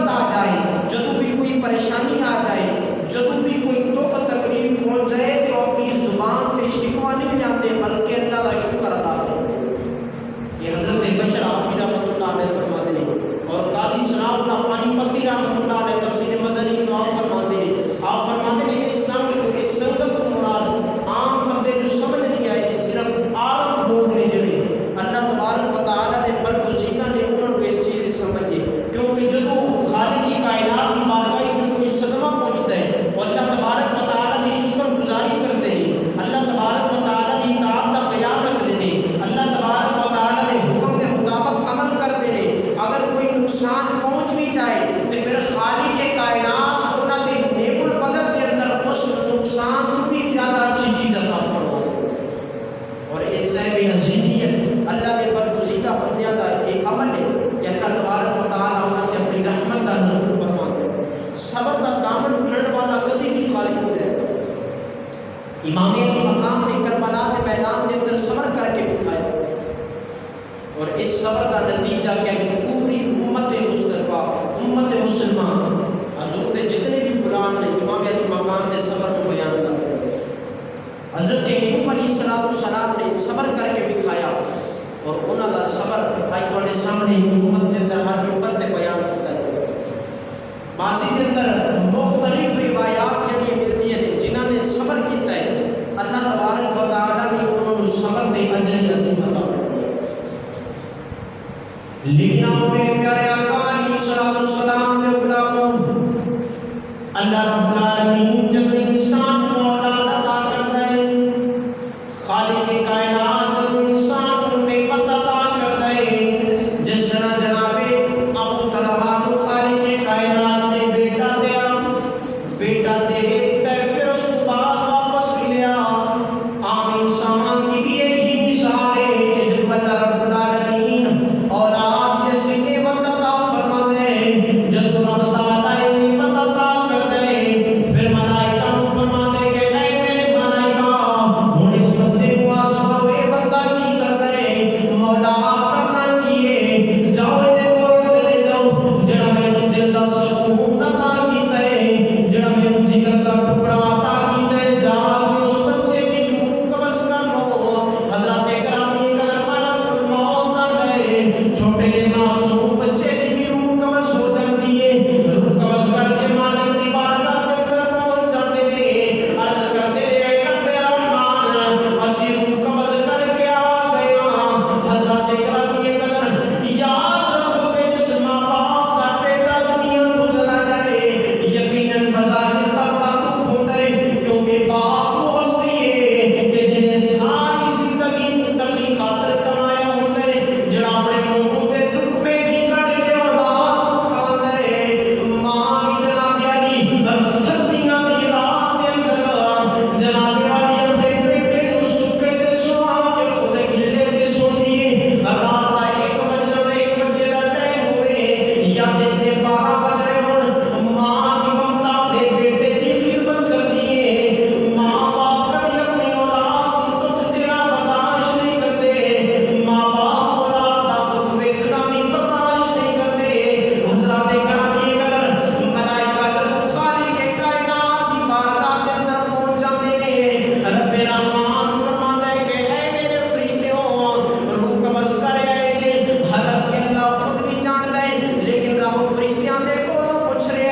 مصیبت آ جائے، جدوں بھی کوئی پریشانی آ جائے، جدوں بھی کوئی دکھ تکلیف پہنچ جائے تو اپنی زبان تے شکوہ نہیں لاندے بلکہ اللہ کا شکر ادا کرتے۔ یہ حضرت بشر حافظ رحمۃ اللہ علیہ فرماتے ہیں، اور قاضی ثناء اللہ پانی پتی رحمۃ اللہ علیہ تفسیر مظہری جو آپ فرماتے ہیں، آپ فرماتے ہیں اس سنگت کو مراد عام بندے جو سمجھ نہیں آئے، صرف عارف لوگ نے جڑے اللہ تبارک و تعالیٰ نے برگزیدہ نے انہوں کو اس چیز سمجھے، کیونکہ جدو خالق کی کائنات کی بارگاہ جو کوئی صدمہ پہنچتا ہے وہ اللہ تبارک و تعالیٰ کی شکر گزاری کرتے ہیں، اللہ تبارک و تعالیٰ کی اطاعت کا خیال رکھتے ہیں، اللہ تبارک و تعالیٰ کے حکم کے مطابق عمل کرتے ہیں۔ اگر کوئی نقصان پہنچ بھی جائے تو پھر خالق کائنات انہوں نے نیب البدر کے اندر اس نقصان کو بھی زیادہ اچھی چیز عطا فرماتے ہیں۔ اور اس سے بھی حسینیت اللہ کے برگزیدہ بندیاں کا ایک عمل ہے کہ اللہ تبارک و تعالیٰ انہوں نے اپنی رحمت کا نزول فرماتے ہیں۔ صبر کا دامن پھڑنے والا کبھی نہیں خالی ہو جائے۔ امام علی مقام نے کربلا کے میدان کے اندر صبر کر کے دکھایا، اور اس صبر کا نتیجہ کیا کہ پوری امت مصطفیٰ، امت مسلمان، حضور کے جتنے بھی غلام نے امام علی مقام کے صبر کو بیان کرتے ہیں۔ حضرت ایوب علیہ السلام نے صبر کر کے دکھایا، اور انہوں کا صبر آج تھوڑے سامنے امت کے اندر ہر ممبر تے بیان ہوتا ہے۔ ماضی کے اندر مختلف روایات جڑی ملتی ہیں جنہوں نے صبر کیتا ہے، اللہ تبارک و تعالیٰ نے انہوں نے صبر دے اجر عظیم عطا فرمایا۔ لیکن آپ میرے پیارے آقا علیہ السلام دے غلاموں، اللہ رب العالمین جب انسان کو اولاد عطا کرتا ہے، خالق کائنات جب انسان کو نعمت عطا کرتا ہے، جس طرح جناب ابو طلحہ کو خالق کائنات نے بیٹا دیا، بیٹا دے دیتا ہے، پھر اس کو بعد واپس لیا۔ عام انسان کی بھی یہی مثال ہے کہ جب اللہ رب العالمین اولاد جیسی نعمت عطا فرما دے، جب رب تعالیٰ نعمت عطا کرتا ہے، پھر ملائکہ کو فرماتے کہ اے میرے ملائکہ ہن اس بندے کو آزماؤ، اے بندہ کی کرتا ہے، مولا کرنا کیے، جاؤ ادھر کول چلے جاؤ، جڑا میں دل دا سکون عطا کیتا ہے، جڑا میں جگر دا ٹکڑا عطا کیتا ہے، جا کے اس بچے کی روح قبض کر لو۔ حضرات گرامی قدر ملک الموت آ گئے، چھوٹے معصوم بچے کی بھی روح قبض ہو جاتی ہے، روح قبض کر کے مالک دی بارگاہ کے اندر پہنچ جاتے ہیں، عرض کرتے ہیں اے رب رحمان اسی روح قبض کر کے آ گیا۔ حضرات گرامی قدر یاد رکھو کہ جس ماں باپ کا بیٹا دنیا کو چلا جائے یقیناً بظاہر تا بڑا دکھ ہوتا ہے، کیونکہ باپ وہ ہستی ہے کہ جنہیں ساری زندگی پتر کی خاطر کمایا ہوتا ہے، جڑا اپنے منہ کے دکھ میں بھی کٹ کے اولاد کو کھاتا ہے۔ ماں بھی جناب علی سردیاں دی رات کے اندر جناب علی اپنے بیٹے کو سکے تے سوا کے خود گھلے تے سوتی ہے، رات کا 1 بجے دا ٹائم ہوئے یا دن دے 12 بج رہے ہون، ماں کی ممتا اپنے بیٹے کی خدمت کرتی ہے۔ ماں باپ کبھی اپنی اولاد کو دکھ دینا برداشت نہیں کرتے، ماں باپ اولاد کا دکھ ویکھنا بھی برداشت نہیں کرتے۔ حضرات گرامی قدر ملائکہ جب خالق کائنات کی بارگاہ کے اندر پہنچ جاتے ہیں، رب رحمان فرماتا ہے کہ اے میرے فرشتوں روح قبض کر آئے جے، حالانکہ اللہ خود بھی جانتا ہے، لیکن رب فرشتیاں دے کولوں پوچھ رہے